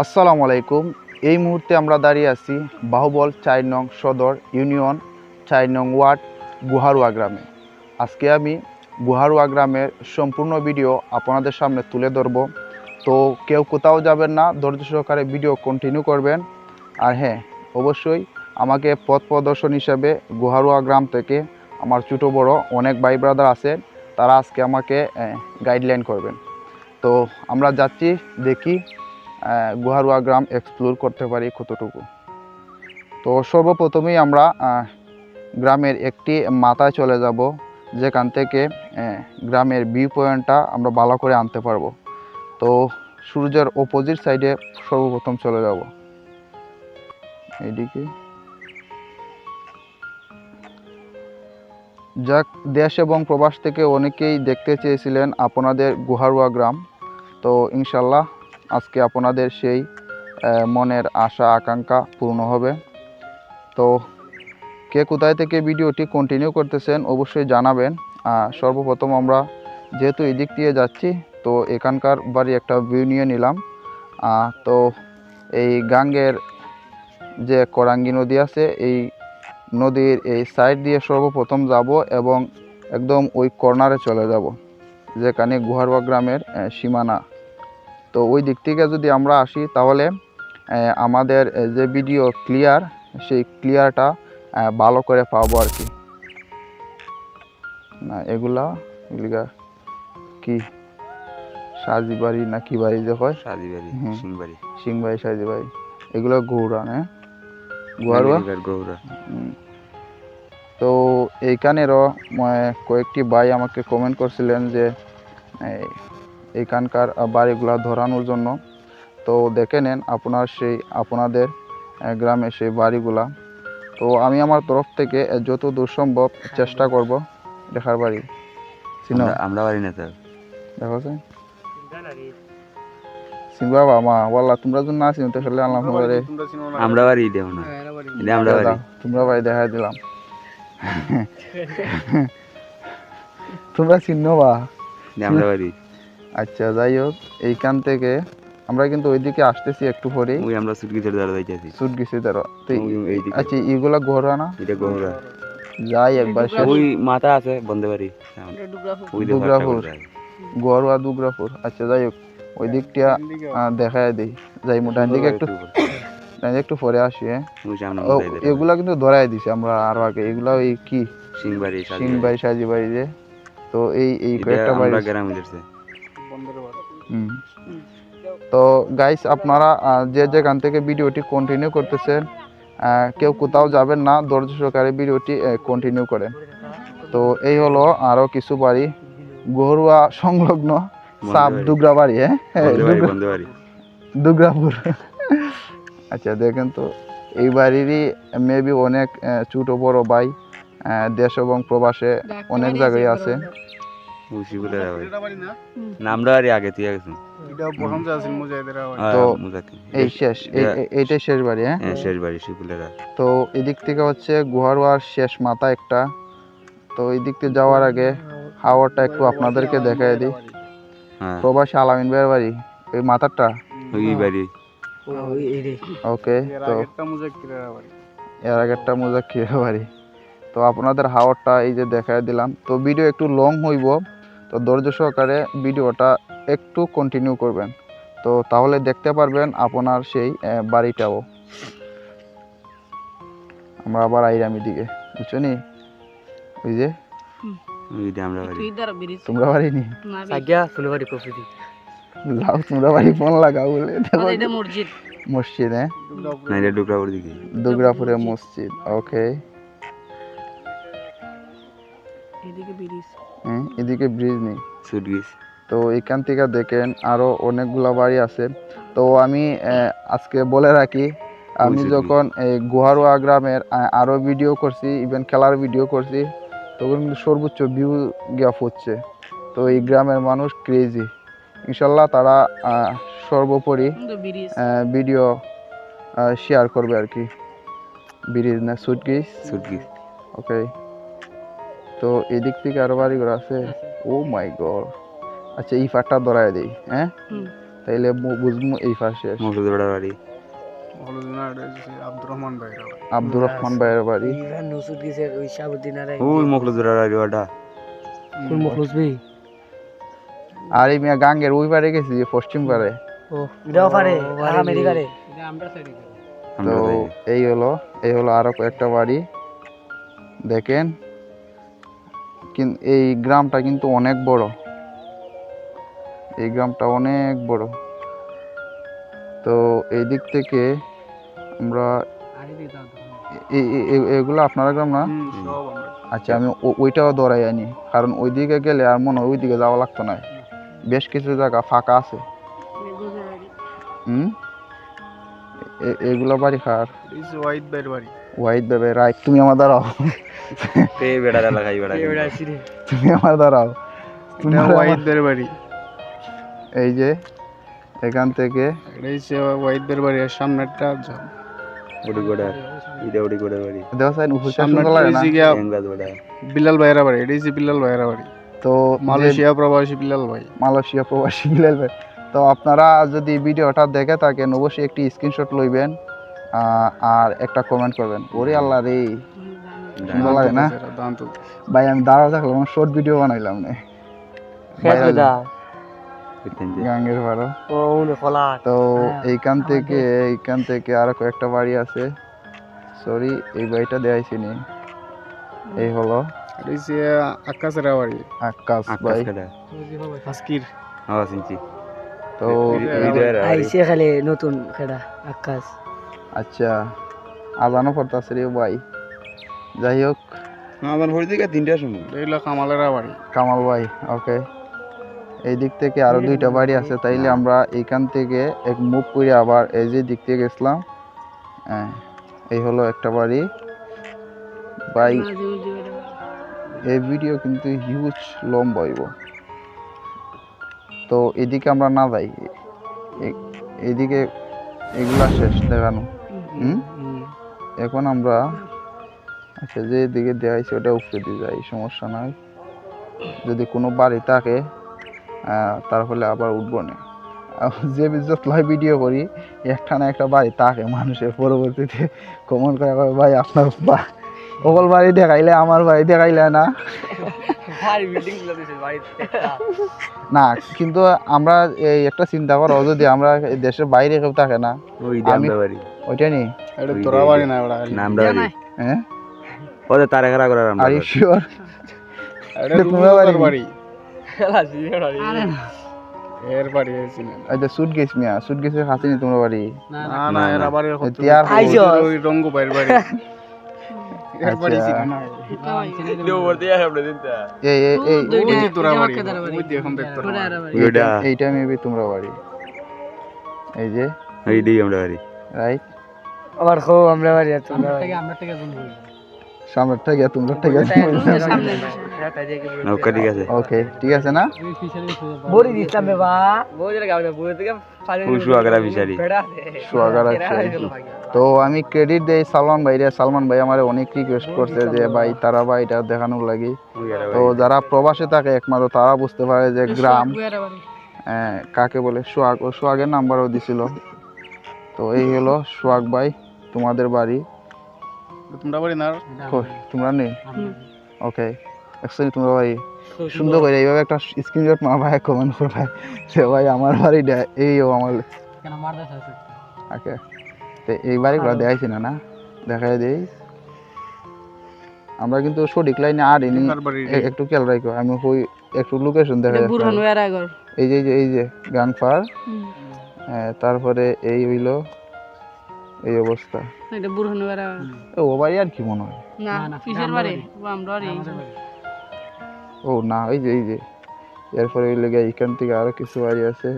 আসসালামু আলাইকুম। এই মুহূর্তে আমরা দাঁড়িয়ে আছি বাহুবল 4 নং সদর ইউনিয়ন 4 নং ওয়ার্ড গুহারুয়া গ্রামে। আজকে আমি গুহারুয়া গ্রামের সম্পূর্ণ ভিডিও আপনাদের সামনে তুলে ধরব। তো কেউ কোথাও যাবেন না, ধৈর্য সহকারে ভিডিও কন্টিনিউ করবেন। আর হ্যাঁ, অবশ্যই আমাকে পথ প্রদর্শন হিসেবে গুহারুয়া গ্রাম থেকে আমার ছোটো বড় অনেক ভাই ব্রাদার আছে, তারা আজকে আমাকে গাইডলাইন করবেন। তো আমরা যাচ্ছি, দেখি গুহারুয়া গ্রাম এক্সপ্লোর করতে পারি কতটুকু। তো সর্বপ্রথমেই আমরা গ্রামের একটি মাথায় চলে যাব, যেখান থেকে গ্রামের ভিউ পয়েন্টটা আমরা ভালো করে আনতে পারবো। তো সূর্যের অপোজিট সাইডে সর্বপ্রথম চলে যাব এইদিকে। যাক, দেশ এবং প্রবাস থেকে অনেকেই দেখতে চেয়েছিলেন আপনাদের গুহারুয়া গ্রাম। তো ইনশাল্লাহ আজকে আপনাদের সেই মনের আশা আকাঙ্ক্ষা পূর্ণ হবে। তো কে কোথায় থেকে ভিডিওটি কন্টিনিউ করতেছেন অবশ্যই জানাবেন। সর্বপ্রথম আমরা যেহেতু এই দিক দিয়ে যাচ্ছি, তো এখানকার বাড়ি একটা ভিউ নিয়ে নিলাম। তো এই গাঙ্গের যে করাঙ্গি নদী আছে, এই নদীর এই সাইড দিয়ে সর্বপ্রথম যাব এবং একদম ওই কর্নারে চলে যাব যেখানে গুহারুয়া গ্রামের সীমানা। তো ওই দিক থেকে যদি আমরা আসি তাহলে আমাদের যে ভিডিও ক্লিয়ার, সেই ক্লিয়ারটা ভালো করে পাবো আর কি। না এগুলা কি সাজি বাড়ি না কি বাড়ি যে হয়, সাজি বাড়ি, সিংবাড়ি, সিংবাড়ি, সাজি বাড়ি, এগুলো গৌড়া, হ্যাঁ গুহারুয়া গৌড়া। তো এইখানেরও কয়েকটি ভাই আমাকে কমেন্ট করছিলেন যে এইখানকার বাড়িগুলা ধরানোর জন্য। তো দেখে নেন আপনাদের গ্রামে সেই বাড়িগুলা। তো আমি আমার তরফ থেকে যত দূর সম্ভব চেষ্টা করব দেখার বাড়ি। আমরা বাড়ি না তো দেখো সিংবা বাবা বললা তোমরা যদি না চিনতে ফেলে আনলাম আমরা বাড়ি দেব না, আমরা বাড়ি তোমরা বাড়ি দেখা দিলাম। তোমরা চিনো বা আমরা বাড়ি। আচ্ছা, যাই হোক, এইখান থেকে আমরা কিন্তু ওইদিকে আসতেছি একটু পরেই। ওই আমরা সুটগিসের দ্বারা যাইতেছি, সুটগিসের দ্বারা। আচ্ছা, এগুলা গৌড়া না? এটা গৌড়া। যাই একবার ওই মাথা আছে বন্ধে বাড়ি, দুগরাপুর, গৌড়া দুগরাপুর। আচ্ছা, যাই হোক, ওই দিকটা দেখায় দিই। যাই ডান দিকে একটু পরে আসি। হ্যাঁ, এগুলা কিন্তু ধরাই দিছি আমরা আরো আগে। এগুলা ওই কি সিংবাড়ি, সাজি বাড়ি যে। তো এই কয়েকটা বাড়ি। তো গাইস, আপনারা যে যেখান থেকে ভিডিওটি কন্টিনিউ করতেছেন, কেউ কোথাও যাবেন না, ধৈর্য সহকারে ভিডিওটি কন্টিনিউ করেন। তো এই হলো আরো কিছু বাড়ি গরুয়া সংলগ্ন সাব দুগরা বাড়ি। দুগরাপুর। আচ্ছা, দেখেন তো এই বাড়িরই মেবি অনেক ছোট বড় ভাই দেশ এবং প্রবাসে অনেক জায়গায় আছে। এইটাই শেষ বাড়ি। হ্যাঁ, শেষ বাড়ি শিবুলেরা। তো এদিক থেকে হচ্ছে গুহারুয়ার শেষ মাথা একটা। তো এই দিক থেকে যাওয়ার আগে হাওয়ারটা একটু আপনাদেরকে দেখাই দিই। প্রবাসী আলামিন ভাইয়ের বাড়ি এই মাথাটা, ওই বাড়ি। ওকে, তো এর আগেরটা মুজাক্কিরের বাড়ি। তো আপনাদের হাওয়ারটা এই যে দেখাই দিলাম। তো ভিডিও একটু লং হইব, তো ধৈর্য সহকারে ভিডিওটা একটু কন্টিনিউ করবেন, তো তাহলে দেখতে পারবেন আপনার সেই বাড়িটাও। আমরা আবার আইরামি দিকে, বুঝছো নি? ওই যে তোমরা বাড়ি নি লাও, তোমরা বাড়ি ফোন লাগাও বলে মসজিদ। হ্যাঁ, দুগরাপুরের মসজিদ। ওকে, এদিকে ব্রিজ নেই। তো এখান থেকে দেখেন আরো অনেকগুলা বাড়ি আছে। তো আমি আজকে বলে রাখি, আমি যখন এই গুহারুয়া গ্রামের আরো ভিডিও করছি, ইভেন খেলার ভিডিও করছি, তখন কিন্তু সর্বোচ্চ ভিউ গ্যাপ হচ্ছে। তো এই গ্রামের মানুষ ক্রেজি। ইনশাল্লাহ তারা সর্বোপরি ভিডিও শেয়ার করবে আর কি। ব্রিজ না সুটকেস। ওকে, তো এদিক থেকে আরো বাড়িঘর আছে। ও মাই গড। আচ্ছা, এই পাটটা ধরায় দিই। হ্যাঁ, তাইলে বুঝবো এই পাশে মকলুদ বেড়ার বাড়ি আব্দুর রহমান ভাইয়ের বাড়ি। ইভান নসুদ গেছে ওই শাহাবুদ্দিন আর ওই মকলুদ বেড়ার বাড়ি ওটা কোন মুখলুস ভাই? আর এই মিয়া গাঙ্গের ওই পারে গেছি পশ্চিম পারে। ও এটাও পারে আমেরিকারে। তো এই হলো আরো কয়েকটা বাড়ি দেখেন। এই গ্রামটা কিন্তু অনেক বড়, এই গ্রামটা অনেক বড়। তো এই দিক থেকে আমরা এগুলো আপনারা গ্রাম না? আচ্ছা, আমি ওইটাও দৌড়াই আনি, কারণ ওই দিকে গেলে আর মনে হয় ওই দিকে যাওয়া লাগতো না, বেশ কিছু জায়গা ফাঁকা আছে। এগুলো বাড়ি খার ওয়াইদ ভাই রাইট। তুমি আমার দাঁড়াও, বেড়ার এলাকায় তুমি আমার দাঁড়াও। ওয়াইদের বাড়ি এই যে এখান থেকে ওয়াইদের বাড়ি আর সামনেরটা ওডি গোড়া ইদে ওডি গোড়ার বাড়ি দেখছেন উপস্থিত সামনেরটা লাগে না? হইছে গিয়া এংলাদ ওটা বিলাল ভাইয়ের বাড়ি। এটা হচ্ছে বিলাল ভাইয়ের বাড়ি, তো মালয়েশিয়া প্রবাসী বিলাল ভাই। মালয়েশিয়া প্রবাসী বিলাল ভাই। তো আপনারা যদি ভিডিওটা দেখে থাকেন অবশ্যই একটি স্ক্রিনশট লইবেন আর একটা কমেন্ট করবেন। ওরে আল্লাহ রে, সুন্দর লাগে না ভাই? আমি দাঁড়াও থাকলাম, শর্ট ভিডিও বানাইলাম না গাঙ্গের ভাড়া। তো এইখান থেকে আরো কয়েকটা বাড়ি আছে। সরি, এই বাড়িটা দেখাইছি নি। এই হলো এটা হচ্ছে আকাশের বাড়ি, আকাশ ভাই। আজকির হ্যাঁ চিনছি তো আইছে খালি নতুন খেড়া আকাশ। আচ্ছা, আজানও পড়তাছে রে ভাই। যাই হোক, আমার ভোর দিকে 3টার সময় এগুলো কামালের বাড়ি। কামাল ভাই ওকে। এই দিক থেকে আরো দুইটা বাড়ি আছে, তাইলে আমরা এইখান থেকে এক মুভ করে আবার এই যে দিক থেকে গেছিলাম। এই হলো একটা বাড়ি ভাই। এই ভিডিও কিন্তু হিউজ লম্বা হইব, তো এদিকে আমরা না যাই, এদিকে এগুলা শেষ দেখানো। এখন আমরা আচ্ছা যে দিকে দেখাইছি ওটা উপরে দিয়ে যাই, সমস্যা নাই। যদি কোনো বাড়ি থাকে তারপরে আবার উঠবো না। যে যতলাই ভিডিও করি একটা না একটা বাড়ি থাকে, মানুষের পরবর্তীতে কমেন্ট করে ভাই আপনার ওগল বাড়ি দেখাইলে আমার বাড়ি দেখাইলে না। না কিন্তু আমরা এই একটা চিন্তা করো, যদি আমরা দেশের বাইরে কেউ থাকে না, ওই আমরা বাড়ি ওইটা নি এটা তোরা বাড়ি না, ওটা আমরা বাড়ি হ্যাঁ ওদের তারে খারাপ করে আমরা আর ইউ শিওর? এটা তোমার বাড়ি? বাড়ি এর বাড়ি হয়েছে না। আচ্ছা, সুটকেস মিয়া, সুটকেসের কাছে নি তোমার বাড়ি? না না, এর বাড়ি তিয়ার ওই রঙ্গু ভাইয়ের বাড়ি। এর বাড়ি ছিল না, এই এই এই ওই যে তোরা বাড়ি, ওই যে এখন দেখতে ওইটা এইটা মেবি তোমরা বাড়ি। এই যে এইটাই আমরা বাড়ি রাইট, আবার খো আমরা বাড়ি আর তোমরা বাড়ি। সামনের থেকে তোমরা ঠিক আছে। নৌকা ঠিক আছে ওকে, ঠিক আছে না? বড়ি দিতাম রে বা বড়ি লাগা বড়ি থেকে খুশু আগরা বিচারি সোয়াগার আছে। তো আমি ক্রেডিট দেই সালমান ভাইরে। সালমান ভাই আমার অনেক রিকোয়েস্ট করছে যে ভাই তারা ভাই এটা দেখানোর লাগি। তো যারা প্রবাসে থাকে একমাত্র তারা বুঝতে পারে যে গ্রাম কাকে বলে। সোহাগ, ও সোহাগের নাম্বারও দিছিল। তো এই হলো সোহাগ ভাই তোমাদের বাড়ি। তোমরা বাড়ি না? তোমরা নেই? ওকে, অ্যাকচুয়ালি তোমরা বাড়ি সুন্দর করে এইভাবে একটা স্ক্রিনশট মা ভাই কমেন্ট করে ভাই যে ভাই আমার বাড়িটা এই ও আমার ওকে। তো এই বাড়িগুলো দেখাইছি না, না দেখাই দেই। আমরা কিন্তু সঠিক লাইনে আর এনি একটু খেয়াল রাখো। আমি ওই একটু লোকেশন দেখাই। এই যে এই যে গাংফার, তারপরে এই হইলো এই অবস্থা। ও বাড়ি আর কি মনে হয়? ও না, এই যে এরপরে ওই লেগে এখান থেকে আরো কিছু বাড়ি আছে।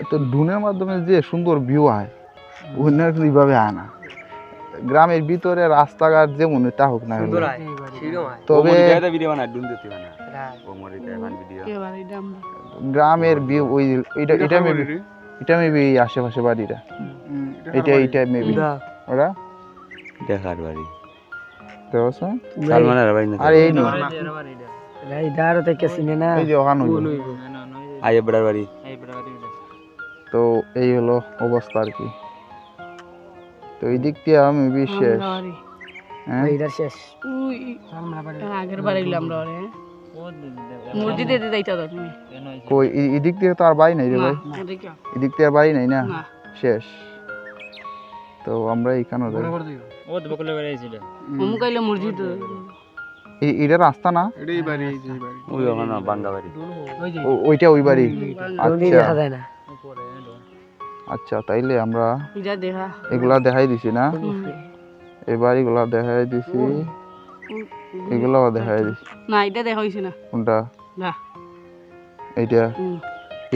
তো ড্রোনের মাধ্যমে যে সুন্দর ভিউ হয়, অন্য এইভাবে আয় না। গ্রামের ভিতরে রাস্তাঘাট যেমন তা হোক না, তবে গ্রামের ভিউ ওই এটা মেবি আশেপাশে বাড়িটা, এইটা মেবি ওরা দেখার বাড়ি দেখছ। আর এই নো এই দাঁড়ো থেকে চিনে না, এই যে ওখানে আইয়ে বেড়ার বাড়ি তো এই হলো অবস্থা আর কি। তো এই দিক দিয়ে আমি বিশেষ হ্যাঁ এইটার শেষ আগের বার এলাম আমরা ওরে মসজিদে যাইতা দাও তুমি কই এই দিক দিয়ে তো আর বাড়ি নাই রে ভাই, না দেখো এদিক দিয়ে আর বাড়ি নাই না, না শেষ। তো আমরা এইখানে যাই। অমুক আইলে মসজিদ এটা রাস্তা না, এটাই বাড়ি, এই যে বাড়ি। ওই ওখানে বাঙ্গা বাড়ি। ওইটা ওই বাড়ি। দূরে আচ্ছা দেখা যায় না আচ্ছা, তাইলে আমরা যা দেখা এগুলা দেখাই দিছি না, এই বাড়িগুলা দেখাই দিছি, এগুলাও দেখাই দিছি। না এটা দেখা হইছে না কোনটা? না এইটা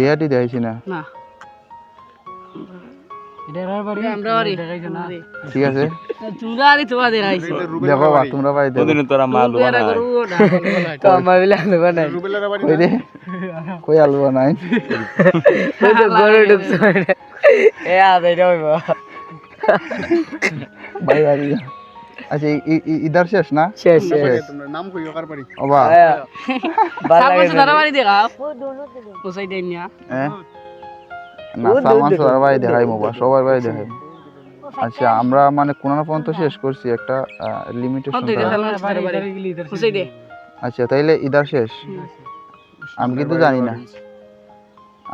এয়াটি দেখাইছি না, না আমরা বাড়ি ঠিক আছে। তোমরা আরে তোমার দেখাইছো এটা দেখো রুবেলের বা বাড়ি। তোমরা বাড়ি দেখো। কোনদিন তোরা মা আলু তোমরা বানায়। করো না তো আমার বিলা আলু বানাই রুবেলের বাড়ি কই রে কই আলু নাই ওই তো ঘরে ঢুকছে এ আজ এটা হইব ভাই বাড়ি। আচ্ছা ইদার শেষ না, শেষ শেষ তোমরা নাম কইও কার বাড়ি? ওবা ভালো সালমান লাগে সুদার বাড়ি দেখা পোসাই দেন না হ্যাঁ না, সালমান সবার বাড়ি দেখাই মোবা, সবার বাড়ি দেখাই। আচ্ছা আমরা মানে কোন না পর্যন্ত শেষ করছি একটা লিমিটেশন। হতে দে সালমান সুদার বাড়ি পোসাই দে আচ্ছা তাইলে ইদার শেষ, আমি কিন্তু জানি না,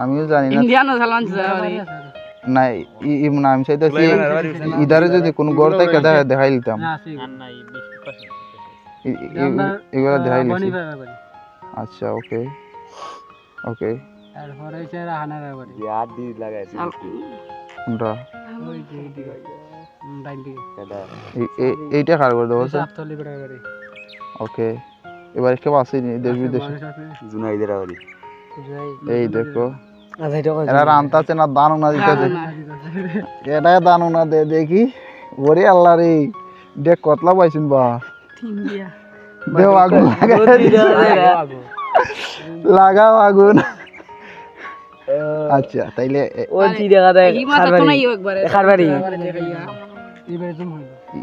আমিও জানি না। ইন্ডিয়ানো সালমান সুদার বাড়ি না না আমি চাইতেছি ইদারে যদি কোনো গড় থেকে দেখাই দিতাম, এগুলো দেখাই লিছি। আচ্ছা ওকে ওকে বিয়ার দি লাগাইছি। কোনটা? এটা এইটা কার করে দেবো? ওকে এবার কে আসেনি দেশ বিদেশে? জুনাইদের বাড়ি। এই দেখো আজ এটা কই এরা রান্তাছে না দানো না দিতেছে, এটা দানো না দে দেখি। ওরে আল্লাহ রে, দেখ কতলা পাইছেন বা, ইন্ডিয়া দেও আগুন লাগাও আগুন। আচ্ছা তাইলে ও কি দেখা দেয় এই মাথা তো নাই একবারে খার বাড়ি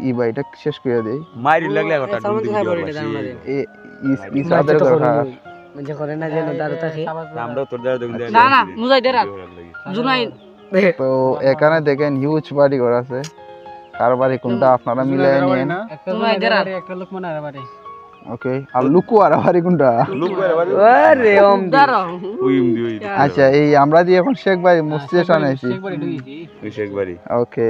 ই বাড়িটা শেষ করে দেই। মাইরি লাগলে কথা সালমান দুই খার দিন বাড়ি বাসি। দাম মারে ইসাদের দরকার। মানে করে না যে দাঁড় থাকে আমরাও তোর দ্বারা দেখুন না না মুজাইদের রাত জুনাই তো এখানে দেখেন হিউজ বাড়ি ঘর আছে, কার বাড়ি কোনটা আপনারা মিলাই নিয়েন। জুনাইদের রাত ওকে আর লুকু আর বাড়ি কোনটা? আরে ওম দাঁড়াও ওই ইমদি ওই আচ্ছা এই আমরা দিয়ে এখন শেখ বাড়ি স্টেশন আছি। ওই শেখ বাড়ি। ওকে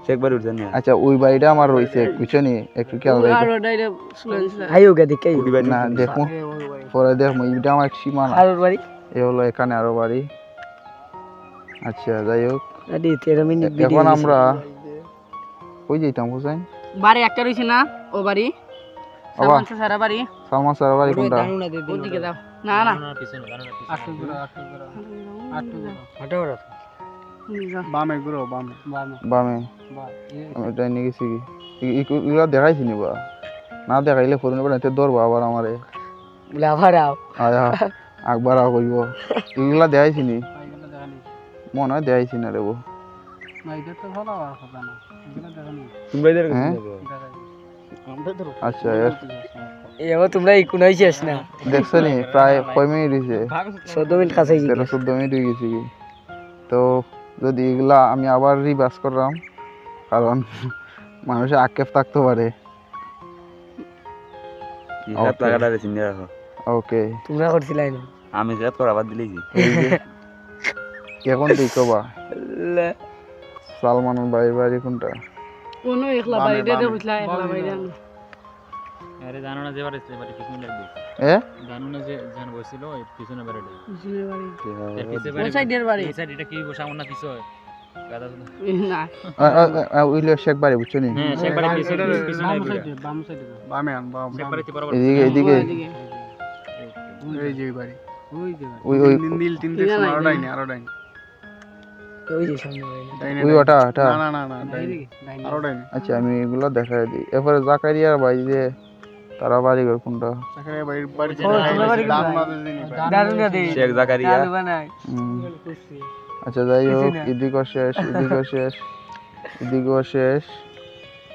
শেখ বাড়ি উঠছেন না? আচ্ছা ওই বাড়িটা আমার রয়েছে পিছনে, একটু খেয়াল আর রাখো। ওটাইরে শুনছ আইও গে দেখে কুড়ি বাড়ি না দেখো পরে দেখো, এটা আমার সীমানা। আর বাড়ি এ হলো এখানে আরো বাড়ি। আচ্ছা যাই হোক, আদি 13 মিনিট ভিডিও এখন আমরা কই যেতাম হোসেন? বাড়ি একটা রইছে না ও বাড়ি বাবা সালমান সারা বাড়ি সালমান স্যার বাড়ি কোনটা? ওদিকে দাও না না বামে ঘুরো, বামে। বামে আমি এটা নিয়ে গেছি কি এগুলো দেখাইছি নি বা না দেখাইলে ফোন করে এতে ধরবো আবার আমারে বলে আবার আও আয়া একবার আও কইব। এগুলা দেখাইছি নি, মনে হয় দেখাইছি না রে বউ। তোমরা ইধার হ্যাঁ? আচ্ছা এও তোমরা এই কোনাই শেষ না দেখছো নি প্রায় কয় মিনিট হয়েছে? 14 মিনিট কাছে 13-14 মিনিট হয়ে গেছে কি। তো যদি এগুলা আমি আবার রিভার্স করলাম, কারণ মানুষের আক্ষেপ থাকতে পারে। হাত লাগাটা চিন্তা রাখো। ওকে তোমরা করছিলাই না আমি হাত করা বাদ দিলেছি। এখন তুই কবা সালমানের বাড়ির বাড়ি কোনটা? কোনো একলা বাড়ি দে বুঝলা একলা বাড়ি জানো আরে জানো না যে বাড়ি বাড়ি পিছনে লাগবে এ জানো না যে জান বসছিল ওই পিছনে বাড়িটা পিছনে বাড়ি এর পিছে কোন বাড়ি সাইডের বাড়ি এই সাইড এটা কি সামনে না পিছে হয় গাদা না ওইলে শেখ বাড়ি বুঝছো নি? হ্যাঁ সে বাড়ি পিছনে পিছনে বামে আন, বাম। সে বাড়িতে বরাবর এদিকে এদিকে এই যে ওই বাড়ি। ওই ওই নীল তিন দেখছো না, আরো ডাইনে, আরো ডাইনে। ওই যে সামনে বাড়ি ডাইনে, ওই ডাইনে। ওটা ওটা। না, না, না, না, ডাইনে। আরো ডাইনে। আচ্ছা আমি এগুলো দেখাই দিই। এরপরে জাকারিয়ার বাড়ি যে তারা বাড়ি ঘর কোনটা? জাকারিয়া বাড়ির বাড়ি ও, তোমরা বাড়ি কোনটা? দারুণাদের দিনই বাড়ি। দারুন দে শেখ জাকারিয়া। দারুন বানাই হুম। আচ্ছা যাই হোক, এদিকও শেষ, এদিকও শেষ, এদিকও শেষ,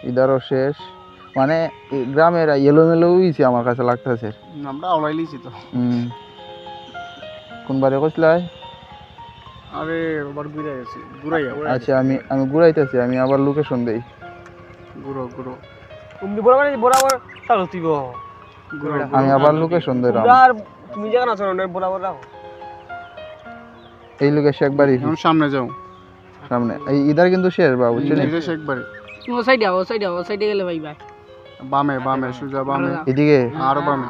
ইদারও শেষ। মানে এই গ্রামের এলোমেলো হয়েছে আমার কাছে লাগতেছে। আমরা আওলাই লিছি তো। কোন বাড়ি কইছিলাই? আরে আবার ঘুরে গেছি ঘুরাইয়া আচ্ছা আমি ঘুরাইতেছি, আমি আবার লোকেশন দেই। ঘুরো ঘুরো তুমি বরাবর চালু তুইব ঘুরো আমি আবার লোকেশন দিলাম। আর তুমি জায়গা না চলো বরাবর রাখো এই লোকে শেখবাড়ি এখন সামনে যাও সামনে, এই ইধার কিন্তু শেষ বা বুঝছেন? এই যে একবারে ও সাইডে গেলে ভাই ভাই বামে বামে সোজা বামে এদিকে আরো বামে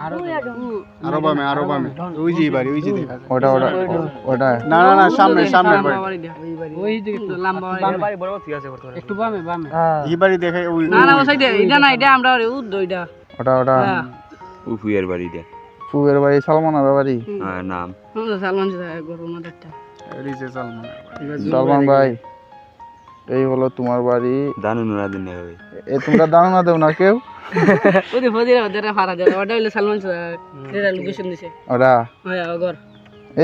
আরো বামে ওই যে বাড়ি ওই যে দেখা যায়। ওটা না না না সামনে সামনের বাড়ি ওই দিকে তো লম্বা বাড়ি বরাবর ঠিক আছে বর্তমানে একটু বামে এই বাড়ি দেখে ওই না না ও সাইডে এটা না এটা আমরা উদ্দ এটা ওটা হ্যাঁ উফুয়ের বাড়িটা ফুবের বাড়ি, সালমানের বাড়ি। নাম সালমান গরম একটা এই যে সালমান সালমান ভাই, এই হলো তোমার বাড়ি। দানু নুরা দিন হবে এ তোমরা দানো না দেও না কেউ? ওদি ফদিরা ওদের ফাড়া দেয় ওটা হইলো সালমান যেটা লোকেশন দিছে ওরা হ্যাঁ ওগর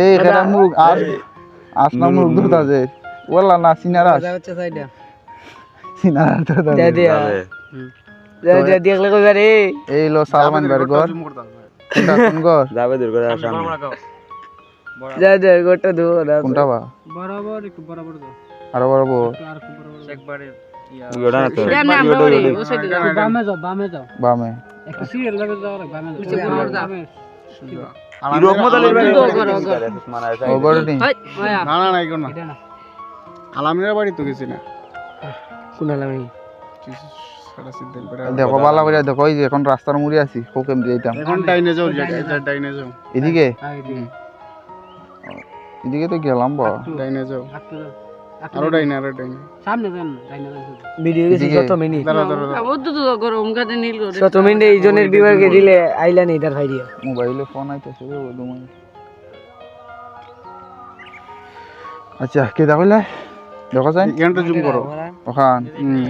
এই এখানে মুরগ আর আসনা মুরগ দুটা যে ওলা না সিনারা হচ্ছে সাইডে সিনারা তো দে দে দে দেখলে কই রে এই হলো সালমান ভাইয়ের ঘর। কোনটা কোন ঘর? যাবে দূর করে সামনে দে দে গোটা দো কোনটা বা? বরাবর একটু বরাবর দাও আরো বড় আর একটু বরাবর একবারে ওটা না তো এমনি আমরা ওরে ও সাইডে যাও বামে যাও বামে। একটু সিরিয়াল লাগে যাও বামে যাও ইরক মতালের বাড়ি ও ঘরটি না না না এগুলো না এটা না আলামিনের বাড়ি তো গেছি না শুনালাম সারা সিদ্ধেল বেড়া দেখো বালা করে দেখো, এই যে এখন রাস্তার মুড়ি আছি, কোকেম দিতাম। এখন ডাইনে যাও এটা ডাইনে যাও এদিকে হুম, এদিকে তো গেলাম বা। ডাইনে যাও একটু আরো ডাইনে সামনে যান ডাইনা ভিডিও গেছি এদিকে। 7 মিনিট দাঁড়া দাঁড়া ও তো গরম কাটে নীল করে 7 মিনিট এই জনের বিভাগে দিলে আইলা নেই তার ভাই দিয়া মোবাইলে ফোন আইতেছে রে ওদুমাই। আচ্ছা কে দেখলে দেখো যাই এখানটা জুম করো ওখান হুম,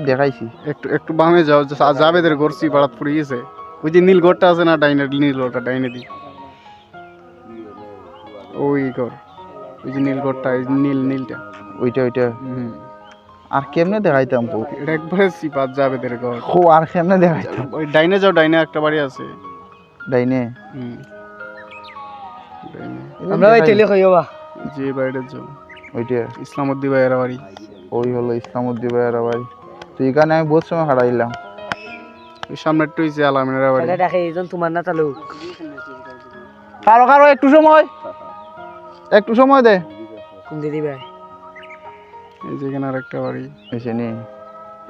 দেখাইছি। একটু একটু বামে যাও জাবেদের গরসি পাড়াত পড়ে গেছে ওই যে নীল ঘরটা আছে না ডাইনে নীল ঘরটা ডাইনে দি ওই ঘর ওই যে নীল ঘরটা এই নীলটা ওইটা হুম, আর কেমনে দেখাইতাম তো? এটা একবারে সিপাত জাবেদের ঘর ও আর কেমনে দেখাইতাম? ওই ডাইনে যাও ডাইনে একটা বাড়ি আছে ডাইনে হুম, ডাইনে আমরা ওই টেলে কইবা যে বাড়িটা যাও ওইটা ইসলামউদ্দি ভাইয়ের বাড়ি ওই হলো ইসলামউদ্দিন ভাইয়ের বাড়ি। তো এখানে আমি বহুত সময় হারাইলাম। ওই সামনে একটু হইছে আলামিনের বাড়ি এটা দেখে এইজন তোমার না তালুক কারো একটু সময় দে। কোন দিদি ভাই এই যে এখানে আরেকটা বাড়ি এসে নি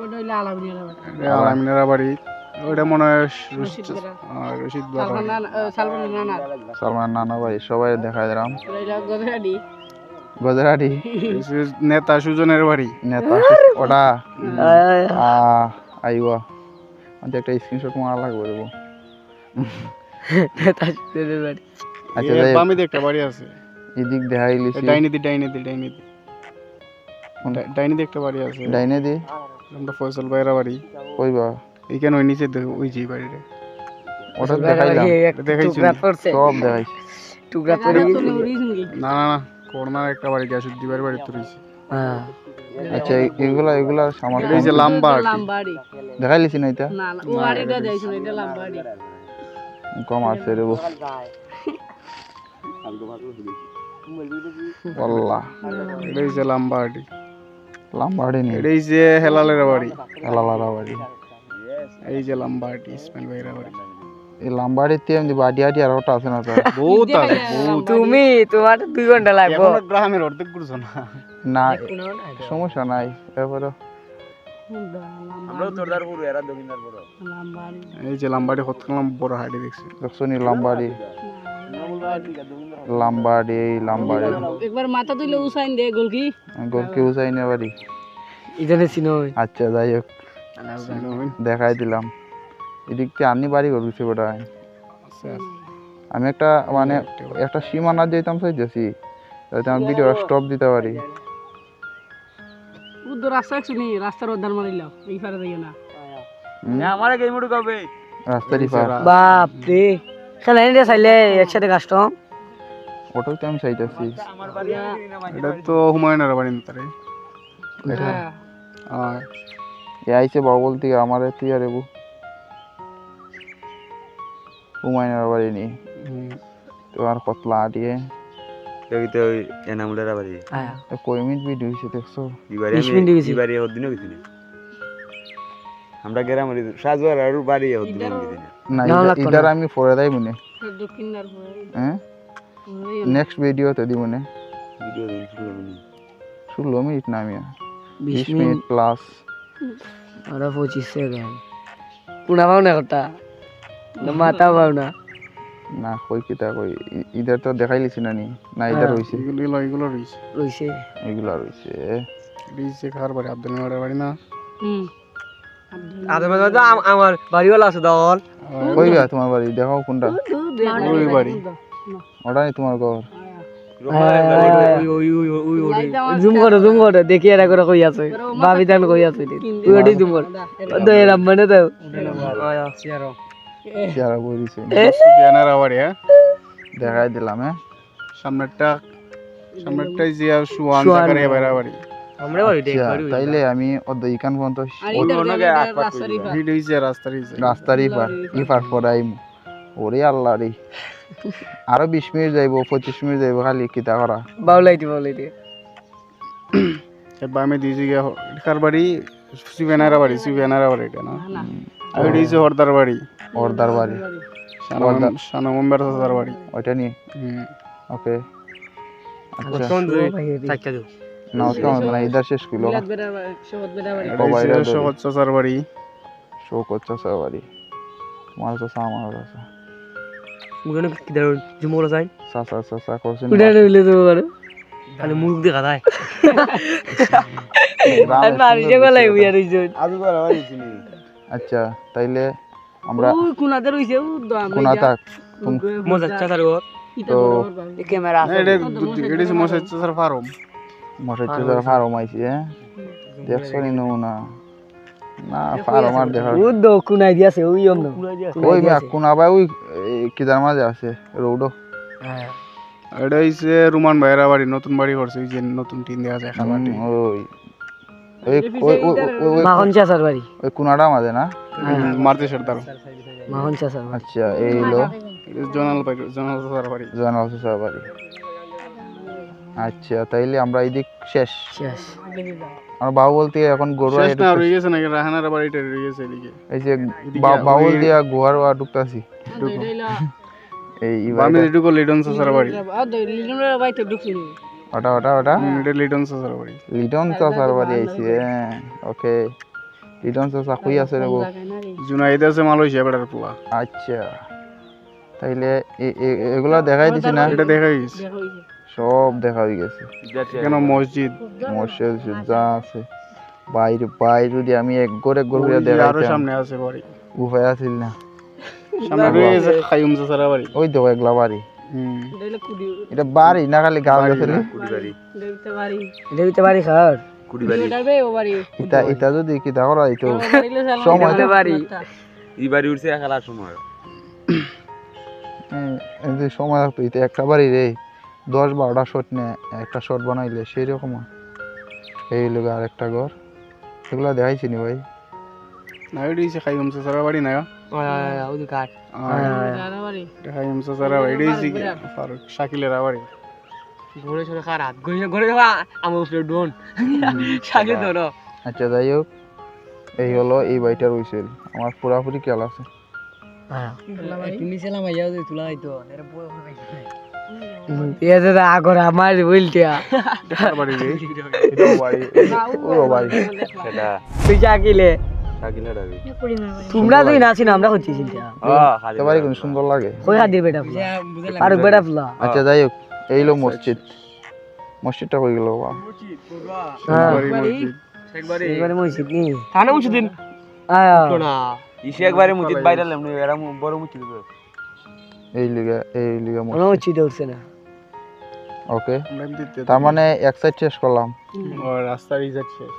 ওটা হইলো আলামিনের এটা আলামিনের বাড়ি ওটা মনে হয় রশিদ বেড়া। রশিদ বাড়ি সালমান নানা সালমান নানা ভাই সবাই দেখাই দিলাম। ওটা গদরাডি গজরাটি নেতা সুজনের বাড়ি নেতা ওটা আইবা আমি একটা স্ক্রিনশট মারা লাগবে রে। তার বাড়ি আচ্ছা এর যাই হোক, বামে দিয়ে একটা বাড়ি আছে এদিক দেখাই লিছি। ডাইনে দি একটা বাড়ি আছে ডাইনে দি আমরা ফয়সাল ভাইয়ের বাড়ি কইবা এইখানে ওই নিচে দেখো ওই যে বাড়িটা ওটা দেখাইলাম, দেখাইছি টুকরা পড়ছে সব দেখাইছি। টুকরা পড়ে গেছে না না না করোনার একটা বাড়ি গ্যাসুদ্দি ভাইয়ের বাড়ি তো রয়েছে হ্যাঁ আচ্ছা এগুলা আমার এই যে লাম্বা লাম্বাড়ি দেখাই লিছি না এটা না ও আড়িটা যাইছ না এটা লাম্বাড়ি কম আছে রে আল্লাহ। এটা হচ্ছে লাম্বাড়ি লাম্বাড়ি নি এটা হচ্ছে হেলালের বাড়ি লালারা বাড়ি। এই যে লাম্বাড়ি ইসমাইল ভাইয়ের বাড়ি এই লাম্বাড়িতে এমনি বাড়ি আটি আর ওটা আছে না তো? বহুত আছে বহুত তুমি তোমার 2 ঘন্টা লাগবে এখন গ্রামের অর্ধেক ঘুরছো না না সমস্যা নাই। এরপরে আমরা তোরদার পুরো এরা দক্ষিণদার পুরো লাম্বাড়ি এই যে লাম্বাড়ি হতকালাম বড় হাড়ি দেখছি দেখছো নি লাম্বাড়ি লাম্বাড়ি একবার মাথা তুলে উসাইন দে গোলকি গোলকি হুসাইনের বাড়ি। ইজনে চিনো আচ্ছা যাই হোক দেখাই দিলাম। এদিক থেকে আনি বাড়ি করছি ওটা। আমি একটা মানে একটা সীমানা যেতাম চাইতেছি যাতে আমি ভিডিও স্টপ দিতে পারি। উদ্দ রাস্তা শুনি রাস্তার উদ্ধার মারিলাম এই পারে যাইও না আমারে গেম উড় কবে রাস্তারই পার বাপ রে খেলা নিয়ে চাইলে একসাথে কাস্টম ওটাও তো আমি চাইতেছি। এটা তো হুমায়ুনের বাড়ি না তারে হ্যাঁ এ আইছে বাবল থেকে আমার তুই আর এবু হুমায়ুনের বাড়ি নি তো আর কতলা আটিয়ে ওই তো ওই এনামুলের বাড়ি হ্যাঁ কই মিনিট ভিডিও হয়েছে দেখছো? এবারে 20 মিনিট গেছি। এবারে ওদিনও গেছি না আমরা গ্রামের সাজবার আর বাড়ি ওদিনও গেছি না না না, লাগতো ইদার না। আমি পরে দেয় মনে দক্ষিণ আর পরে হ্যাঁ নেক্সট ভিডিওতে দিব মনে ভিডিও দিন শুরু 16 মিনিট না আমি 20 20 মিনিট মিনিট প্লাস ওরা 25 সেকেন্ড পুনা পাও না কথা মাথা পাও না না কই কিতা কই ইদার তো দেখাই লিছি না নি না ইদার হ্যাঁ। হইছে এগুলো রয়েছে রইছে এগুলা রইছে রয়েছে খার বাড়ি আব্দুল মেওয়ারের বাড়ি না হুম আমার বাড়িওয়ালা আছে দল কই গা তোমার বাড়ি দেখাও কোনটা ওই বাড়ি ওটা নি তোমার ঘর জুম করো দেখি এরা করে কই আছে ভাবি দান কই আছে তুই ওটি জুম কর তো এরাম মানে দাও চেহারা বইছে সুফিয়ানের বাড়ি হ্যাঁ দেখাই দিলাম হ্যাঁ সামনেরটাই যে সুয়ান সুয়ান। জাকারিয়া বাইরা বাড়ি আমরা বাড়ি আচ্ছা, তাইলে আমি ইকান পর্যন্ত আর ইদার রাস্তারই পার ভিড় হয়েছে রাস্তার হয়েছে রাস্তার ইপার পরাইম ওরে আল্লাহ রে আরো 20 মিনিট যাইবো 25 মিনিট যাইবো খালি কিতা করা বাউলাইতে বামে দিয়েছি গিয়া খার বাড়ি সুফিয়ানের বাড়ি এটা না আর এটা হচ্ছে হরদার বাড়ি ওরদার বাড়ি শানমম্বার সাসার বাড়ি ওইটা নিয়ে হুম ওকে আচ্ছা চাচা দাও না কেমন না ইদার শেষ কিলো বিলাত বেড়া শহর বেড়া বাড়ি এটা বাইরা হচ্ছে ধরে। সহজ চাচার বাড়ি শো করছে বাড়ি তোমার তো আমার আছে মুগনে কি দাও জুম করে যাই সাসা করছেন উড়ে উড়ে তো করে খালি মুখ দেখা যায় আর মারি যে গলাই উইয়া রইছে আজু করে বাড়ি চিনি আচ্ছা তাইলে আমরা ওই কোনাতে রইছে ও দাম কোনা থাক মজা চাচার ঘর ইটা তো বড় বাড়ি এই ক্যামেরা আছে এটা হচ্ছে মশাই চাচার ফার্ম মশাই তো ফার্ম আইছি হ্যাঁ দেখছো নি নমুনা না ফার্ম আর দেখা ও দো কুনাই দিয়াছে ওই অন্য ওই মা কোনা ভাই ওই কিদার মাঝে আছে রোডও হ্যাঁ এটা হচ্ছে রুমান ভাইয়ের বাড়ি নতুন বাড়ি করছে ওই যে নতুন টিন দেওয়া যায় খাবারটি ওই ওই মাখন চাচার বাড়ি ওই কোনাটা মাঝে না মারতে সর্দার মাখন চাচার বাড়ি আচ্ছা এই হলো জোনাল চাচার বাড়ি জয়নাল হোসেন বাড়ি আচ্ছা তাইলে আমরা এদিক শেষ শেষ আমার বাবু বলতে এখন গরু শেষ না রয়ে গেছে নাকি রাহানার বাড়িটা রয়ে গেছে এদিকে এই যে বাবুল দিয়া গুহার ঢুকতাছি এই বামে যেটুকু লিডন চাচার বাড়ি আর দই লিডনের বাড়ি তো ঢুকছি ওটা এটা লিডন চাচার বাড়ি লিটন চাচার বাড়ি আইছি হ্যাঁ ওকে লিটন চাচা কই আছে রে বউ? জুনাইদ আছে মালয়েশিয়া বেড়ার পোলা আচ্ছা তাইলে এগুলা দেখাই দিছি না এটা দেখা গেছে সব দেখা হয়ে গেছে কেন মসজিদ মসজিদ যা আছে বাইরে বাইরে যদি আমি এক ঘরে ঘুরে ওই যে আরো দেখাইতাম সামনে আছে বাড়ি উপায় আছিল না সামনে রয়ে গেছে খাইম চাচার বাড়ি ওই তো একলা বাড়ি হুম এটা বাড়ি না খালি গাছ গাছালি কুড়ি বাড়ি দেখতে পারি এটা দিতে পারি খাওয়ার কুড়ি বাড়ি ওটাবে ও বাড়ি ইটা ইটা যদি কি তা করা হইতো বাড়িলে চালা সময় দিতে পারি এই বাড়ি উঠছে খেলার সময় যদি সময় থাকতো এটা একটা বাড়ি রে 10-12টা শট নে একটা শট বানাইলে সেই রকম এই লোক আর একটা ঘর এগুলা দেখাইছি নি ভাই না এটা হচ্ছে খাইম চাচার বাড়ি না ওই কাট জানা বাড়ি এটা খাইম চাচার বাড়ি এটা হচ্ছে ফারুক শাকিলের বাড়ি ঘরে সরে খারাপ ঘরে আমার উপরে ডোন শাকলে ধরো আচ্ছা যাই হোক এই হলো এই বাড়িটা রইছিল আমার পুরাপুরি খেয়াল আছে তুমি ছিলাম আইয়া যে তুলা হইতো এর বই এ দাদা আগর আমার বলতিয়া কার বাড়ি রে এটাও বাড়ি ওরও বাড়ি সেটা তুই চাকিলে থাকিলে ডাবি তোমরা তুই নাছি না আমরা হচ্ছি চিন্তা খালি তো বাড়ি কোন সুন্দর লাগে কই হাত দিয়ে বেটা আর বেটা ফুলা আচ্ছা যাই হোক এই হলো মসজিদ মসজিদটা কই গেল বাবা বাড়ি মসজিদ একবারে মসজিদ নি থানা মসজিদ আয়া না ইসে একবারে মুজিদ বাইরে লেমনি এরা বড় মুজিদ এই লিগা কোনো মসজিদ উঠছে না ওকে আমরা এমনিতে তার মানে এক সাইড শেষ করলাম ও রাস্তার ইজাত শেষ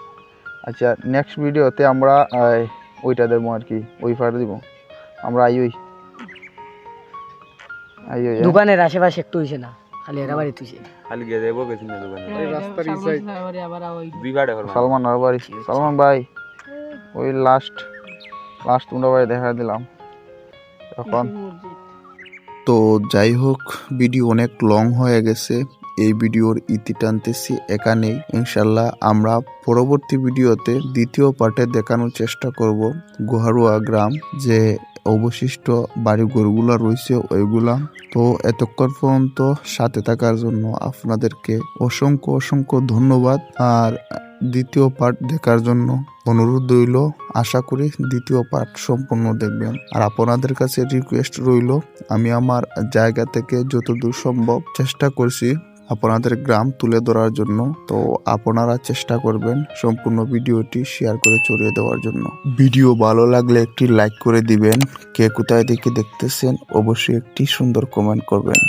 আচ্ছা নেক্সট ভিডিওতে আমরা ওইটা দেবো আর কি ওই ফার দিব আমরা আই দোকানের আশেপাশে একটু হইছে না খালি এরা বাড়ি তুইছে খালি গিয়ে দেবো গেছি না দোকানে রাস্তার ইজাত বাড়ি আবার ওই দুই বাড়ি এখন সালমান আর বাড়ি সালমান ভাই ওই লাস্ট তোমরা ভাই দেখা দিলাম এখন মসজিদ তো যাই হোক ভিডিও অনেক লং হয়ে গেছে এই ভিডিওর ইতি টানতেছি এখানেই। ইনশাল্লাহ আমরা পরবর্তী ভিডিওতে দ্বিতীয় পার্টে দেখানোর চেষ্টা করব গুহারুয়া গ্রাম যে অবশিষ্ট বাড়িঘরগুলো রয়েছে ওইগুলা। তো এতক্ষণ পর্যন্ত সাথে থাকার জন্য আপনাদেরকে অসংখ্য অসংখ্য ধন্যবাদ। আর দ্বিতীয় পার্ট দেখার জন্য অনুরোধ রইল, আশা করি দ্বিতীয় পার্ট সম্পূর্ণ দেখবেন। আর আপনাদের কাছে রিকোয়েস্ট রইল, আমি আমার জায়গা থেকে যতদূর সম্ভব চেষ্টা করছি আপনাদের গ্রাম তুলে ধরার জন্য। তো আপনারা চেষ্টা করবেন সম্পূর্ণ ভিডিওটি শেয়ার করে ছড়িয়ে দেওয়ার জন্য। ভিডিও ভালো লাগলে একটি লাইক করে দিবেন। কে কোথায় থেকে দেখতেছেন অবশ্যই একটি সুন্দর কমেন্ট করবেন।